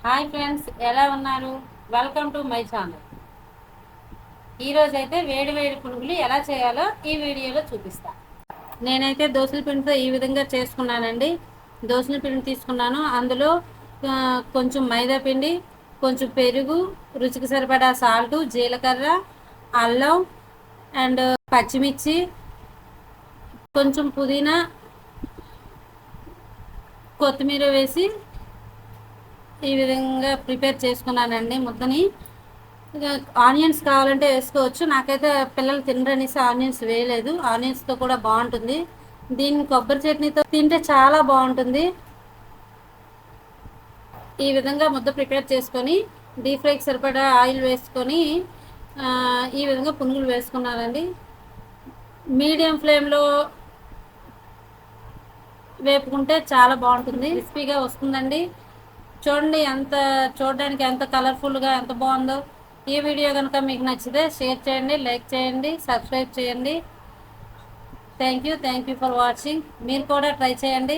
Hi friends, ఎలా ఉన్నారు? Welcome to my channel. ఈరోజు అయితే వేడి వేడి పునుగులు ఎలా చేయాలో ఈ వీడియోలో చూపిస్తా. నేనైతే దోసల పిండితో ఈ విధంగా చేసుకున్నానండి. దోసల పిండి తీసుకున్నాను. అందులో కొంచెం మైదా పిండి, కొంచెం పెరుగు, రుచికి సరిపడా సాల్టు, జీలకర్ర, అల్లం అండ్ పచ్చిమిర్చి, కొంచెం పుదీనా, కొత్తిమీర వేసి ఈ విధంగా ప్రిపేర్ చేసుకున్నానండి ముద్దని. ఆనియన్స్ కావాలంటే వేసుకోవచ్చు. నాకైతే పిల్లలు తినరనేసి ఆనియన్స్ వేయలేదు. ఆనియన్స్తో కూడా బాగుంటుంది. దీన్ని కొబ్బరి చట్నీతో తింటే చాలా బాగుంటుంది. ఈ విధంగా ముద్ద ప్రిపేర్ చేసుకొని డీప్ ఫ్రైకి సరిపడా ఆయిల్ వేసుకొని ఈ విధంగా పునుగులు వేసుకున్నానండి. మీడియం ఫ్లేమ్లో వేపుకుంటే చాలా బాగుంటుంది, క్రిస్పీగా వస్తుందండి. చూడండి చూడడానికి ఎంత కలర్ఫుల్గా ఎంత బాగుందో. ఈ వీడియో కనుక మీకు నచ్చితే షేర్ చేయండి, లైక్ చేయండి, సబ్స్క్రైబ్ చేయండి. Thank you for watching. మీరు కూడా ట్రై చేయండి.